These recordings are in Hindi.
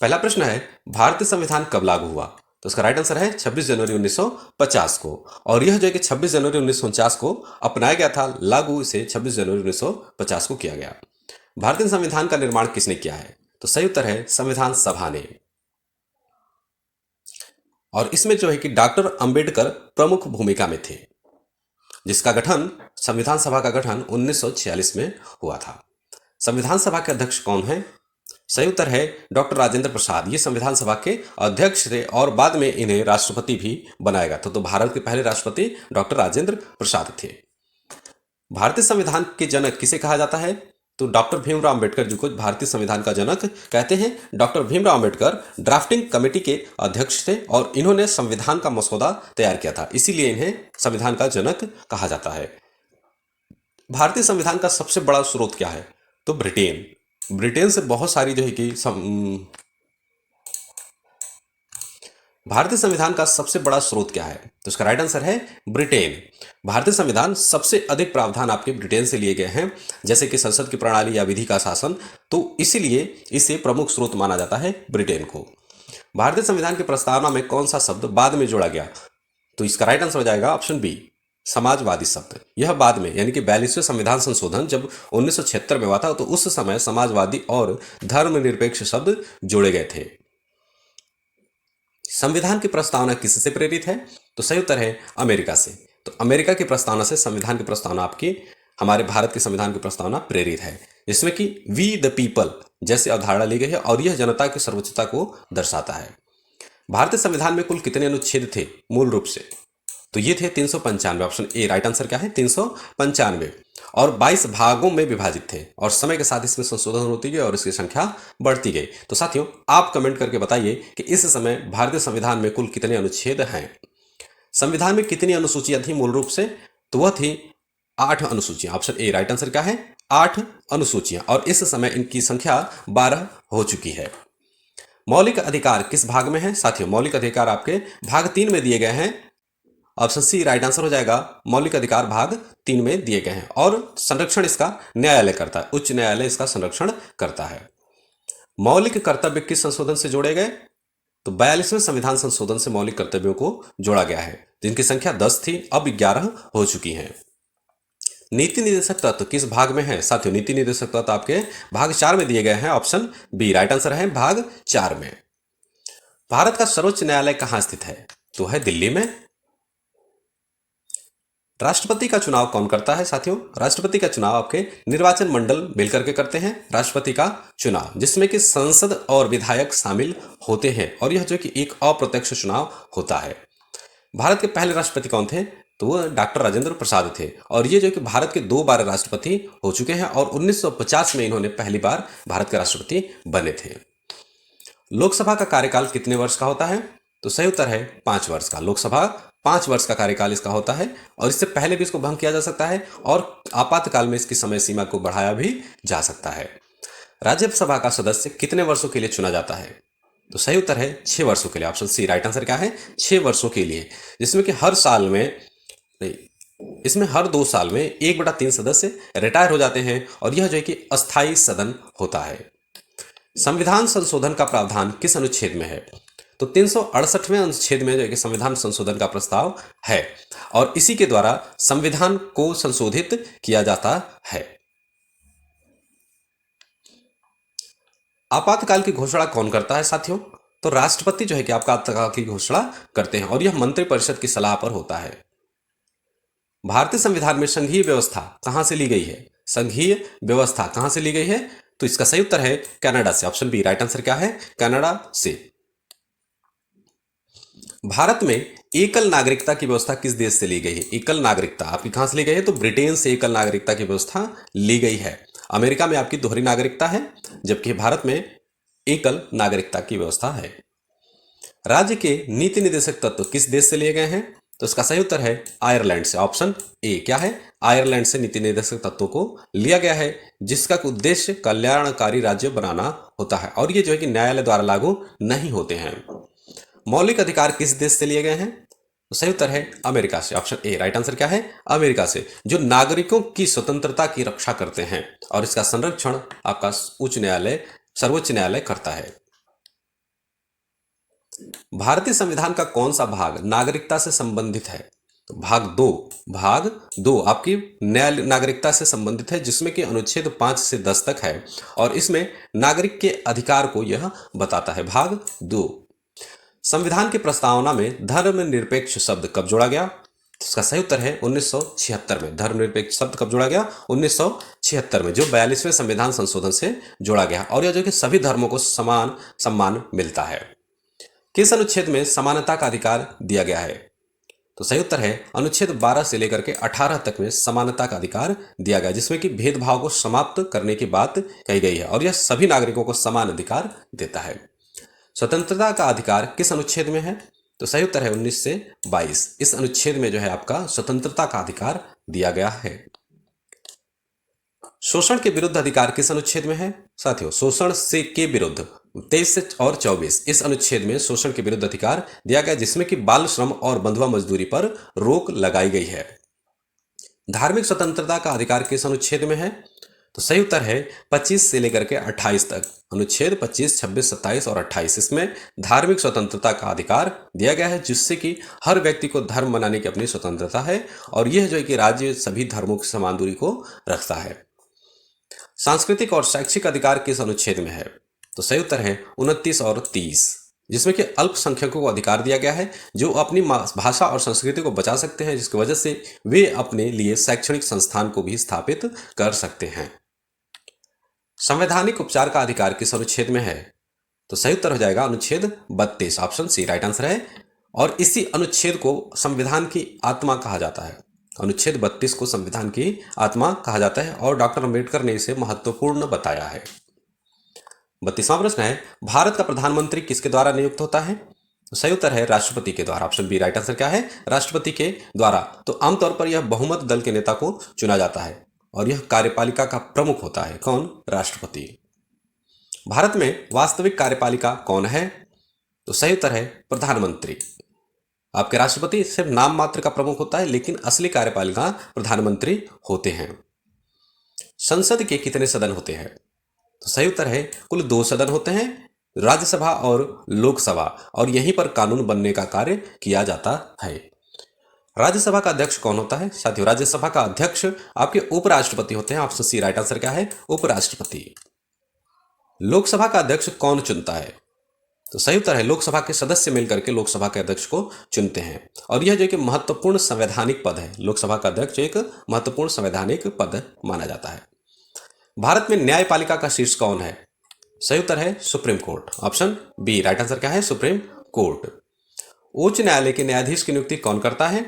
पहला प्रश्न है, भारतीय संविधान कब लागू हुआ? तो इसका राइट आंसर है 26 जनवरी 1950 को। और यह जो है कि 26 जनवरी 1949 को अपनाया गया था, लागू इसे 26 जनवरी 1950 को किया गया। भारतीय संविधान का निर्माण किसने किया है? तो सही उत्तर है संविधान सभा ने। और इसमें जो है कि डॉक्टर अंबेडकर प्रमुख भूमिका में थे, जिसका गठन संविधान सभा का गठन 1946 में हुआ था। संविधान सभा के अध्यक्ष कौन है? सही उत्तर है डॉक्टर राजेंद्र प्रसाद। ये संविधान सभा के अध्यक्ष थे और बाद में इन्हें राष्ट्रपति भी बनाया गया था। तो भारत के पहले राष्ट्रपति डॉक्टर राजेंद्र प्रसाद थे। भारतीय संविधान के जनक किसे कहा जाता है? तो डॉक्टर भीमराव अंबेडकर जी को भारतीय संविधान का जनक कहते हैं। Doctor Bhimrao Ambedkar drafting committee के अध्यक्ष थे और इन्होंने संविधान का मसौदा तैयार किया था, इसीलिए इन्हें संविधान का जनक कहा जाता है। भारतीय संविधान का सबसे बड़ा स्रोत क्या है? तो ब्रिटेन से बहुत सारी जो है कि भारतीय संविधान का सबसे बड़ा स्रोत क्या है? तो इसका राइट आंसर है ब्रिटेन। भारतीय संविधान सबसे अधिक प्रावधान आपके ब्रिटेन से लिए गए हैं, जैसे कि संसद की प्रणाली या विधि का शासन, तो इसीलिए इसे प्रमुख स्रोत माना जाता है ब्रिटेन को। भारतीय संविधान की प्रस्तावना में कौन सा शब्द बाद में जोड़ा गया? तो इसका राइट आंसर हो जाएगा ऑप्शन बी, समाजवादी शब्द। यह बाद में यानी कि 42वें संविधान संशोधन जब 1976 में हुआ था, तो उस समय समाजवादी और धर्मनिरपेक्ष शब्द जोड़े गए थे। संविधान की प्रस्तावना किससे प्रेरित है? तो सही उत्तर है अमेरिका से। तो अमेरिका की प्रस्तावना से संविधान की प्रस्तावना आपकी हमारे भारत के संविधान की प्रस्तावना प्रेरित है, जिसमें कि वी द पीपल जैसी अवधारणा ली गई है और यह जनता की सर्वोच्चता को दर्शाता है। भारतीय संविधान में कुल कितने अनुच्छेद थे मूल रूप से? तो ये थे 395। ऑप्शन ए राइट आंसर क्या है? 395। और 22 भागों में विभाजित थे और समय के साथ इसमें संशोधन होती गई और इसकी संख्या बढ़ती गई। तो साथियों, आप कमेंट करके बताइए कि इस समय भारतीय संविधान में कुल कितने अनुच्छेद हैं। संविधान में कितनी अनुसूचियां थी मूल रूप से? तो वह थी 8 अनुसूचियां। ऑप्शन ए राइट आंसर क्या है? 8 अनुसूचियां। और इस समय इनकी संख्या 12 हो चुकी है। मौलिक अधिकार किस भाग में है? साथियों, मौलिक अधिकार आपके भाग 3 में दिए गए हैं। ऑप्शन सी राइट आंसर हो जाएगा। मौलिक अधिकार भाग 3 में दिए गए हैं और संरक्षण इसका न्यायालय करता है, उच्च न्यायालय इसका संरक्षण करता है। मौलिक कर्तव्य किस संशोधन से जोड़े गए? तो 42वें संविधान संशोधन से मौलिक कर्तव्यों को जोड़ा गया है, जिनकी संख्या 10 थी, अब 11 हो चुकी हैं। नीति निर्देशक तत्व किस भाग में है? साथियों, नीति निर्देशक तत्व आपके भाग 4 में दिए गए हैं। ऑप्शन बी राइट आंसर है भाग 4 में। भारत का सर्वोच्च न्यायालय कहां स्थित है? तो है दिल्ली में। राष्ट्रपति का चुनाव कौन करता है? साथियों, राष्ट्रपति का चुनाव आपके निर्वाचन मंडल मिलकर के करते हैं राष्ट्रपति का चुनाव, जिसमें कि संसद और विधायक शामिल होते हैं और यह जो कि एक अप्रत्यक्ष चुनाव होता है। भारत के पहले राष्ट्रपति कौन थे? तो वह डॉक्टर राजेंद्र प्रसाद थे और ये जो कि भारत के 2 बार राष्ट्रपति हो चुके हैं और 1950 में इन्होंने पहली बार भारत के राष्ट्रपति बने थे। लोकसभा का कार्यकाल कितने वर्ष का होता है? तो सही उत्तर है 5 वर्ष का। लोकसभा 5 वर्ष का कार्यकाल इसका होता है और इससे पहले भी इसको भंग किया जा सकता है और आपातकाल में इसकी समय सीमा को बढ़ाया भी जा सकता है। राज्यसभा का सदस्य कितने वर्षों के लिए चुना जाता है? तो सही उत्तर है 6 वर्षों के लिए। ऑप्शन सी राइट आंसर क्या है? 6 वर्षों के लिए, जिसमें कि हर साल में नहीं, इसमें हर 2 साल में 1/3 सदस्य रिटायर हो जाते हैं और यह जो है कि अस्थायी सदन होता है। संविधान संशोधन का प्रावधान किस अनुच्छेद में है? तो 368वें अनुच्छेद में जो कि संविधान संशोधन का प्रस्ताव है और इसी के द्वारा संविधान को संशोधित किया जाता है। आपातकाल की घोषणा कौन करता है? साथियों, तो राष्ट्रपति जो है कि आपातकाल की घोषणा करते हैं और यह मंत्रिपरिषद की सलाह पर होता है। भारतीय संविधान में संघीय व्यवस्था कहां से ली गई है? संघीय व्यवस्था कहां से ली गई है? तो इसका सही उत्तर है कनाडा से। ऑप्शन बी राइट आंसर क्या है? कनाडा से। भारत में एकल नागरिकता की व्यवस्था किस देश से ली गई है? एकल नागरिकता आपकी कहां से ली गई है? तो ब्रिटेन से एकल नागरिकता की व्यवस्था ली गई है। अमेरिका में आपकी दोहरी नागरिकता है, जबकि भारत में एकल नागरिकता की व्यवस्था है। राज्य के नीति निर्देशक तत्व किस देश से लिए गए हैं? तो इसका सही उत्तर है आयरलैंड से। ऑप्शन ए क्या है? आयरलैंड से नीति निर्देशक तत्वों को लिया गया है, जिसका उद्देश्य कल्याणकारी राज्य बनाना होता है और ये जो है कि न्यायालय द्वारा लागू नहीं होते हैं। मौलिक अधिकार किस देश से लिए गए हैं? तो सही उत्तर है अमेरिका से। ऑप्शन ए राइट आंसर क्या है? अमेरिका से, जो नागरिकों की स्वतंत्रता की रक्षा करते हैं और इसका संरक्षण आपका उच्च न्यायालय सर्वोच्च न्यायालय करता है। भारतीय संविधान का कौन सा भाग नागरिकता से संबंधित है? तो भाग दो आपकी न्याय नागरिकता से संबंधित है, जिसमें कि अनुच्छेद 5 से 10 तक है और इसमें नागरिक के अधिकार को यह बताता है। भाग 2। संविधान की प्रस्तावना में धर्मनिरपेक्ष शब्द कब जोड़ा गया? इसका सही उत्तर है 1976 में। धर्मनिरपेक्ष शब्द कब जोड़ा गया? 1976 में, जो 42वें संविधान संशोधन से जोड़ा गया। और यह जो कि सभी धर्मों को समान सम्मान मिलता है। किस अनुच्छेद में समानता का अधिकार दिया गया है? तो सही उत्तर है अनुच्छेद 12 से लेकर के 18 तक में समानता का अधिकार दिया गया, जिसमें कि भेदभाव को समाप्त करने की बात कही गई है और यह सभी नागरिकों को समान अधिकार देता है। स्वतंत्रता का अधिकार किस अनुच्छेद में है? तो सही उत्तर है 19 से 22। इस अनुच्छेद में जो है आपका स्वतंत्रता का अधिकार दिया गया है। शोषण के विरुद्ध अधिकार किस अनुच्छेद में है? साथियों, शोषण से के विरुद्ध 23 से और 24 इस अनुच्छेद में शोषण के विरुद्ध अधिकार दिया गया, जिसमें कि बाल श्रम और बंधुआ मजदूरी पर रोक लगाई गई है। धार्मिक स्वतंत्रता का अधिकार किस अनुच्छेद में है? तो सही उत्तर है 25 से लेकर के 28 तक। अनुच्छेद 25, 26, 27 और 28 इसमें धार्मिक स्वतंत्रता का अधिकार दिया गया है, जिससे कि हर व्यक्ति को धर्म मनाने की अपनी स्वतंत्रता है और यह जो है कि राज्य सभी धर्मों की समान दूरी को रखता है। सांस्कृतिक और शैक्षिक अधिकार किस अनुच्छेद में है? तो सही उत्तर है 29 और 30, जिसमें कि अल्पसंख्यकों को अधिकार दिया गया है जो अपनी भाषा और संस्कृति को बचा सकते हैं, जिसकी वजह से वे अपने लिए शैक्षणिक संस्थान को भी स्थापित कर सकते हैं। संवैधानिक उपचार का अधिकार किस अनुच्छेद में है? तो सही उत्तर हो जाएगा अनुच्छेद 32, ऑप्शन सी राइट आंसर है। और इसी अनुच्छेद को संविधान की आत्मा कहा जाता है। अनुच्छेद 32 को संविधान की आत्मा कहा जाता है और डॉक्टर अंबेडकर ने इसे महत्वपूर्ण बताया है। 32वां प्रश्न है, भारत का प्रधानमंत्री किसके द्वारा नियुक्त होता है? तो सही उत्तर है राष्ट्रपति के द्वारा। ऑप्शन बी राइट आंसर क्या है? राष्ट्रपति के द्वारा। तो आमतौर पर यह बहुमत दल के नेता को चुना जाता है और यह कार्यपालिका का प्रमुख होता है। कौन? राष्ट्रपति। भारत में वास्तविक कार्यपालिका कौन है? तो सही उत्तर है प्रधानमंत्री। आपके राष्ट्रपति सिर्फ नाम मात्र का प्रमुख होता है, लेकिन असली कार्यपालिका प्रधानमंत्री होते हैं। संसद के कितने सदन होते हैं? तो सही उत्तर है कुल 2 सदन होते हैं, राज्यसभा और लोकसभा, और यहीं पर कानून बनने का कार्य किया जाता है। राज्यसभा का अध्यक्ष कौन होता है? साथियों, राज्यसभा का अध्यक्ष आपके उपराष्ट्रपति होते हैं। ऑप्शन सी राइट आंसर क्या है? उपराष्ट्रपति। लोकसभा का अध्यक्ष कौन चुनता है? तो सही उत्तर है लोकसभा के सदस्य मिलकर के लोकसभा के अध्यक्ष को चुनते हैं और यह जो कि महत्वपूर्ण संवैधानिक पद है। लोकसभा का अध्यक्ष एक महत्वपूर्ण संवैधानिक पद माना जाता है। भारत में न्यायपालिका का शीर्ष कौन है? सही उत्तर है Supreme Court. Option B right answer क्या है? Supreme Court. उच्च न्यायालय के न्यायाधीश की नियुक्ति कौन करता है?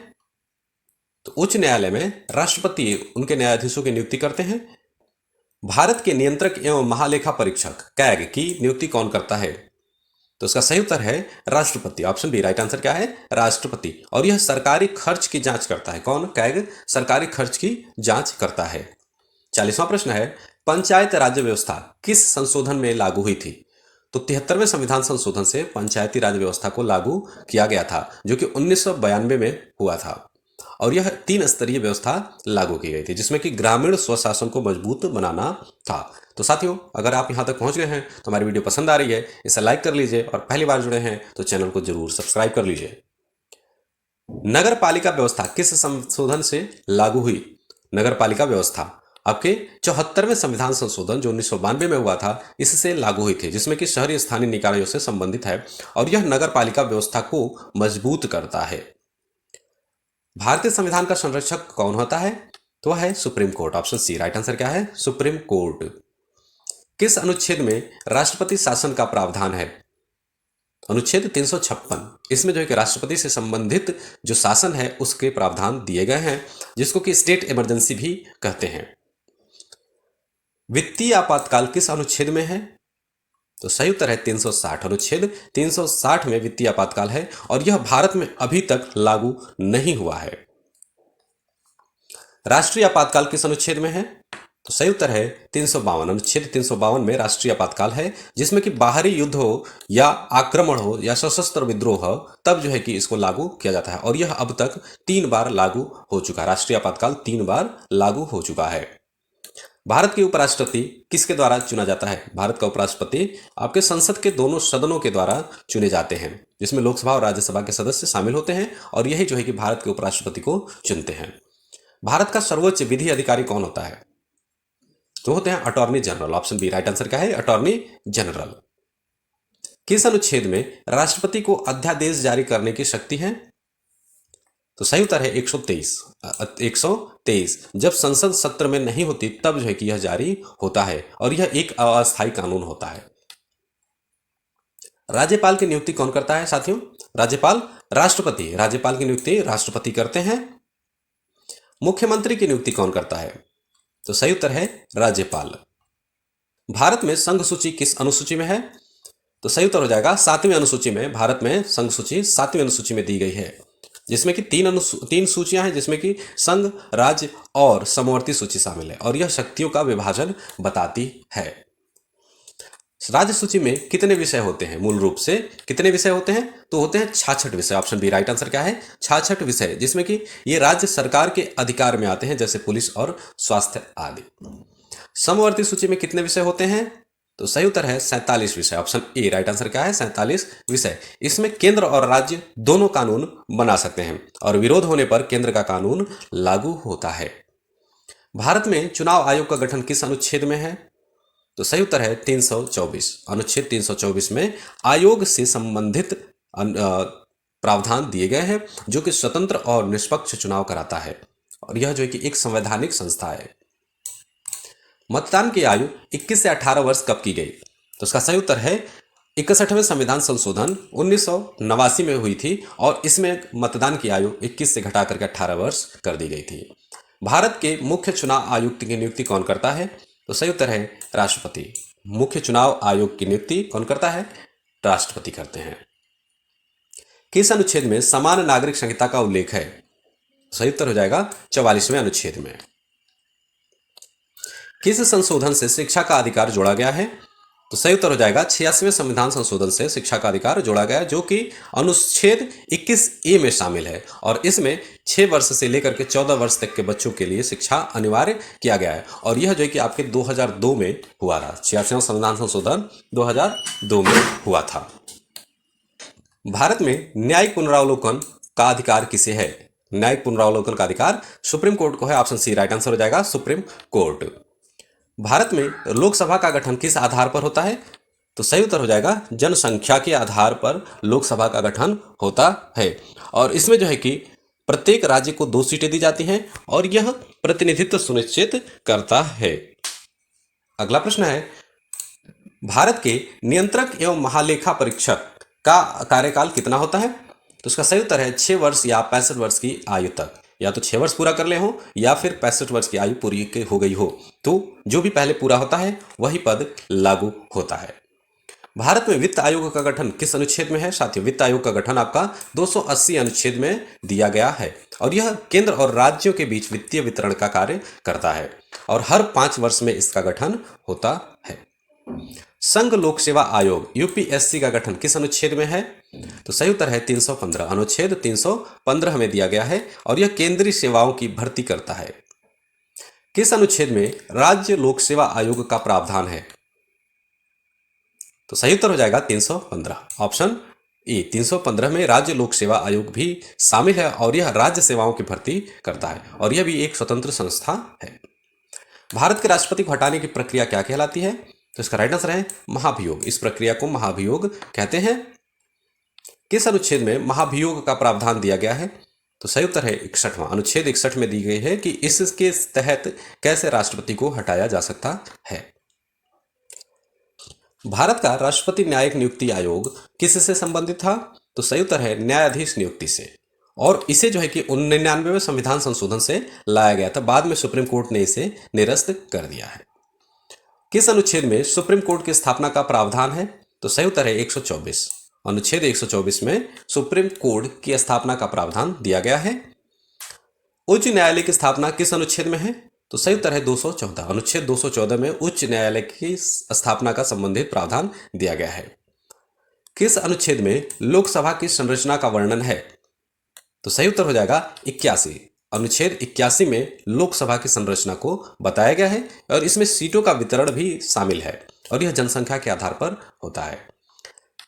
तो उच्च न्यायालय में राष्ट्रपति उनके न्यायाधीशों की नियुक्ति करते हैं। भारत के नियंत्रक एवं महालेखा परीक्षक कैग की नियुक्ति कौन करता है? तो इसका सही उत्तर है राष्ट्रपति। ऑप्शन बी राइट आंसर क्या है? राष्ट्रपति। और यह सरकारी खर्च की जांच करता है। कौन? कैग सरकारी खर्च की जांच करता है। 40वां प्रश्न है, पंचायत राज्य व्यवस्था किस संशोधन में लागू हुई थी? तो 73वें संविधान संशोधन से पंचायती राज व्यवस्था को लागू किया गया था, जो कि 1992 में हुआ था और यह 3 स्तरीय व्यवस्था लागू की गई थी, जिसमें कि ग्रामीण स्वशासन को मजबूत बनाना था। तो साथियों, अगर आप यहां तक पहुंच गए हैं तो हमारी वीडियो पसंद आ रही है, इसे लाइक कर लीजिए और पहली बार जुड़े हैं तो चैनल को जरूर सब्सक्राइब कर लीजिए। नगर पालिका व्यवस्था किस संशोधन से लागू हुई? नगर पालिका व्यवस्था आपके 74वें संविधान संशोधन जो 1992 में हुआ था, इससे लागू हुई थी, जिसमें कि शहरी स्थानीय निकायों से संबंधित है और यह नगर पालिका व्यवस्था को मजबूत करता है। भारतीय संविधान का संरक्षक कौन होता है? तो वह है Supreme Court. Option C right answer क्या है? Supreme Court. किस अनुच्छेद में राष्ट्रपति शासन का प्रावधान है? अनुच्छेद 356। इसमें जो है कि राष्ट्रपति से संबंधित जो शासन है उसके प्रावधान दिए गए हैं, जिसको कि स्टेट इमरजेंसी भी कहते हैं। वित्तीय आपातकाल किस अनुच्छेद में है? तो सही उत्तर है 360। अनुच्छेद 360 में वित्तीय आपातकाल है और यह भारत में अभी तक लागू नहीं हुआ है। राष्ट्रीय आपातकाल किस अनुच्छेद में है? तो सही उत्तर है 352। अनुच्छेद 352 में राष्ट्रीय आपातकाल है, जिसमें कि बाहरी युद्ध हो या आक्रमण हो या सशस्त्र विद्रोह हो, तब जो है कि इसको लागू किया जाता है और यह अब तक 3 बार लागू हो चुका है। राष्ट्रीय आपातकाल 3 बार लागू हो चुका है। भारत के उपराष्ट्रपति किसके द्वारा चुना जाता है? भारत का उपराष्ट्रपति आपके संसद के दोनों सदनों के द्वारा चुने जाते हैं, जिसमें लोकसभा और राज्यसभा के सदस्य शामिल होते हैं, और यही जो है कि भारत के उपराष्ट्रपति को चुनते हैं। भारत का सर्वोच्च विधि अधिकारी कौन होता है? तो होते हैं attorney general. Option B right answer क्या है? Attorney general. किस अनुच्छेद में राष्ट्रपति को अध्यादेश जारी करने की शक्ति है? तो सही उत्तर है 123। जब संसद सत्र में नहीं होती तब जो है कि यह जारी होता है, और यह एक अस्थायी कानून होता है। राज्यपाल की नियुक्ति कौन करता है साथियों? राज्यपाल राज्यपाल की नियुक्ति राष्ट्रपति करते हैं। मुख्यमंत्री की नियुक्ति कौन करता है? तो सही उत्तर है राज्यपाल। भारत में संघ सूची किस अनुसूची में है? तो सही उत्तर हो जाएगा 7वीं अनुसूची में। भारत में संघ सूची 7वीं अनुसूची में दी गई है, जिसमें कि तीन सूचियां हैं, जिसमें कि संघ, राज्य और समवर्ती सूची शामिल है, और यह शक्तियों का विभाजन बताती है। राज्य सूची में कितने विषय होते हैं? मूल रूप से कितने विषय होते हैं? तो होते हैं 66 विषय। ऑप्शन बी राइट आंसर क्या है? 66 विषय, जिसमें कि ये राज्य सरकार के अधिकार में आते हैं, जैसे पुलिस और स्वास्थ्य आदि। समवर्ती सूची में कितने विषय होते हैं? तो सही उत्तर है 47 विषय। ऑप्शन ए राइट आंसर क्या है? 47 विषय। इसमें केंद्र और राज्य दोनों कानून बना सकते हैं, और विरोध होने पर केंद्र का कानून लागू होता है। भारत में चुनाव आयोग का गठन किस अनुच्छेद में है? तो सही उत्तर है 324। अनुच्छेद 324 में आयोग से संबंधित प्रावधान दिए गए हैं, जो कि स्वतंत्र और निष्पक्ष चुनाव कराता है, और यह जो है कि एक संवैधानिक संस्था है। मतदान की आयु 21 से 18 वर्ष कब की गई? तो इसका सही उत्तर है 61वें संविधान संशोधन 1989 में हुई थी, और इसमें मतदान की आयु 21 से घटा करके 18 वर्ष कर दी गई थी। भारत के मुख्य चुनाव आयुक्त की नियुक्ति कौन करता है? तो सही उत्तर है राष्ट्रपति। मुख्य चुनाव आयोग की नियुक्ति कौन करता है? राष्ट्रपति करते हैं। किस अनुच्छेद में समान नागरिक संहिता का उल्लेख है? सही उत्तर हो जाएगा 44वें अनुच्छेद में। किस संशोधन से शिक्षा का अधिकार जोड़ा गया है? तो सही उत्तर हो जाएगा 86वें संविधान संशोधन से शिक्षा का अधिकार जोड़ा गया है, जो कि अनुच्छेद 21A में शामिल है, और इसमें 6 वर्ष से लेकर के 14 वर्ष तक के बच्चों के लिए शिक्षा अनिवार्य किया गया है, और यह जो है कि आपके 2002 में हुआ था। 86वां संविधान संशोधन 2002 में हुआ था। भारत में न्यायिक पुनरावलोकन का अधिकार किसे है? न्यायिक पुनरावलोकन का अधिकार सुप्रीम कोर्ट को है। ऑप्शन सी राइट आंसर हो जाएगा सुप्रीम कोर्ट। भारत में लोकसभा का गठन किस आधार पर होता है? तो सही उत्तर हो जाएगा जनसंख्या के आधार पर लोकसभा का गठन होता है, और इसमें जो है कि प्रत्येक राज्य को 2 सीटें दी जाती हैं, और यह प्रतिनिधित्व सुनिश्चित करता है। अगला प्रश्न है, भारत के नियंत्रक एवं महालेखा परीक्षक का कार्यकाल कितना होता है? तो इसका सही उत्तर है 6 वर्ष या 65 वर्ष की आयु तक। या तो 6 वर्ष पूरा कर ले हो, या फिर 65 वर्ष की आयु पूरी हो गई हो, तो जो भी पहले पूरा होता है वही पद लागू होता है। भारत में वित्त आयोग का गठन किस अनुच्छेद में है? साथियों, वित्त आयोग का गठन आपका 280 अनुच्छेद में दिया गया है, और यह केंद्र और राज्यों के बीच वित्तीय वितरण का कार्य करता है, और हर 5 वर्ष में इसका गठन होता है। संघ लोक सेवा आयोग यूपीएससी का गठन किस अनुच्छेद में है? तो सही उत्तर है 315। अनुच्छेद 315 में दिया गया है, और यह केंद्रीय सेवाओं की भर्ती करता है। किस अनुच्छेद में राज्य लोक सेवा आयोग का प्रावधान है? तो सही उत्तर हो जाएगा 315। ऑप्शन ए 315 में राज्य लोक सेवा आयोग भी शामिल है, और यह राज्य सेवाओं की भर्ती करता है, और यह भी एक स्वतंत्र संस्था है। भारत के राष्ट्रपति को हटाने की प्रक्रिया क्या कहलाती है? तो इसका राइट आंसर है महाभियोग। इस प्रक्रिया को महाभियोग कहते हैं। किस अनुच्छेद में महाभियोग का प्रावधान दिया गया है? तो सही उत्तर है 61वां। अनुच्छेद 61 में दी गई है कि इसके तहत कैसे राष्ट्रपति को हटाया जा सकता है। भारत का राष्ट्रपति न्यायिक नियुक्ति आयोग किससे संबंधित था? तो सही उत्तर है न्यायाधीश नियुक्ति से, और इसे जो है कि 99वें संविधान संशोधन से लाया गया था। बाद में सुप्रीम कोर्ट ने इसे निरस्त कर दिया है। किस अनुच्छेद में सुप्रीम कोर्ट की स्थापना का प्रावधान है? तो सही उत्तर है 124। अनुच्छेद 124 में सुप्रीम कोर्ट की स्थापना का प्रावधान दिया गया है। उच्च न्यायालय की स्थापना किस अनुच्छेद में है? तो सही उत्तर है 214। अनुच्छेद 214 में उच्च न्यायालय की स्थापना का संबंधित प्रावधान दिया गया है। किस अनुच्छेद में लोकसभा की संरचना का वर्णन है? तो सही उत्तर हो जाएगा 81। अनुच्छेद 81 में लोकसभा की संरचना को बताया गया है और इसमें सीटों का वितरण भी शामिल है और यह जनसंख्या के आधार पर होता है।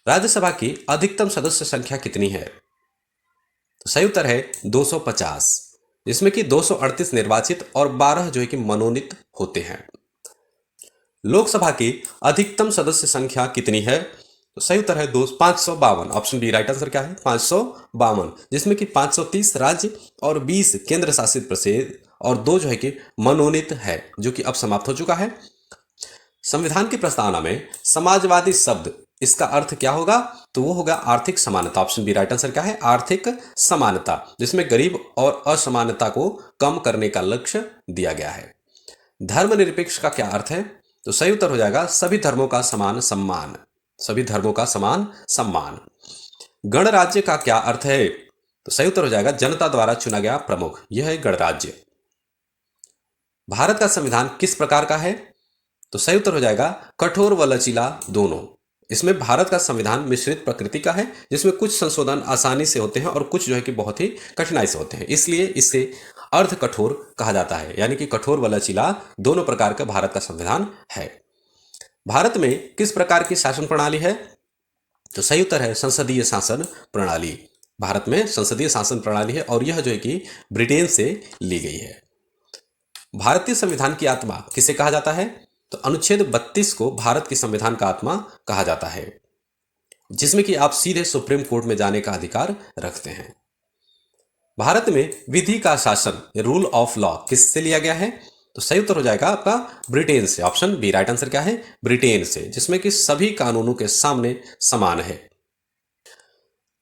राज्यसभा की अधिकतम सदस्य संख्या कितनी है? तो सही उत्तर है 250, जिसमें कि 238 निर्वाचित और 12 जो है कि मनोनीत होते हैं। लोकसभा की अधिकतम सदस्य संख्या कितनी है? तो सही उत्तर है 552। ऑप्शन बी राइट आंसर क्या है? 552, जिसमें कि 530 राज्य और 20 केंद्र शासित प्रदेश और 2 जो है कि मनोनीत है, जो कि अब समाप्त हो चुका है। संविधान की प्रस्तावना में समाजवादी शब्द, इसका अर्थ क्या होगा? तो वो होगा आर्थिक समानता। ऑप्शन बी राइट आंसर क्या है? आर्थिक समानता, जिसमें गरीब और असमानता को कम करने का लक्ष्य दिया गया है। धर्मनिरपेक्ष का क्या अर्थ है? तो सही उत्तर हो जाएगा सभी धर्मों का समान सम्मान। सभी धर्मों का समान सम्मान। गणराज्य का क्या अर्थ है? तो सही उत्तर हो जाएगा जनता द्वारा चुना गया प्रमुख, यह है गणराज्य। भारत का संविधान किस प्रकार का है? तो सही उत्तर हो जाएगा कठोर व लचीला दोनों। इसमें भारत का संविधान मिश्रित प्रकृति का है, जिसमें कुछ संशोधन आसानी से होते हैं और कुछ जो है कि बहुत ही कठिनाई से होते हैं, इसलिए इसे अर्ध कठोर कहा जाता है, यानी कि कठोर व लचीला दोनों प्रकार का भारत का संविधान है। भारत में किस प्रकार की शासन प्रणाली है? तो सही उत्तर है संसदीय शासन प्रणाली। भारत में संसदीय शासन प्रणाली है और यह जो है कि ब्रिटेन से ली गई है। भारतीय संविधान की आत्मा किसे कहा जाता है? तो अनुच्छेद 32 को भारत के संविधान का आत्मा कहा जाता है, जिसमें कि आप सीधे सुप्रीम कोर्ट में जाने का अधिकार रखते हैं। भारत में विधि का शासन, रूल ऑफ लॉ, किससे लिया गया है? तो सही उत्तर हो जाएगा आपका ब्रिटेन से। ऑप्शन बी राइट आंसर क्या है? ब्रिटेन से, जिसमें कि सभी कानूनों के सामने समान है।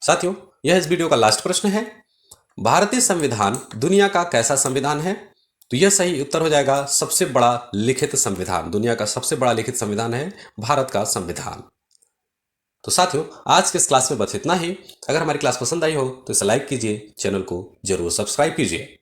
साथियों, यह इस वीडियो का लास्ट प्रश्न है। भारतीय संविधान दुनिया का कैसा संविधान है? तो यह सही उत्तर हो जाएगा सबसे बड़ा लिखित संविधान। दुनिया का सबसे बड़ा लिखित संविधान है भारत का संविधान। तो साथियों, आज के इस क्लास में बस इतना ही। अगर हमारी क्लास पसंद आई हो तो इसे लाइक कीजिए, चैनल को जरूर सब्सक्राइब कीजिए।